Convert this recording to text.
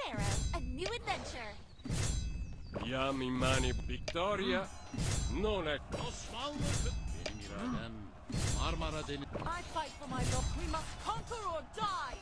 Arrow, a new adventure. Yami Mani Victoria, non è Osmanlı benim iradem Marmara Denizi. I fight for my love. We must conquer or die.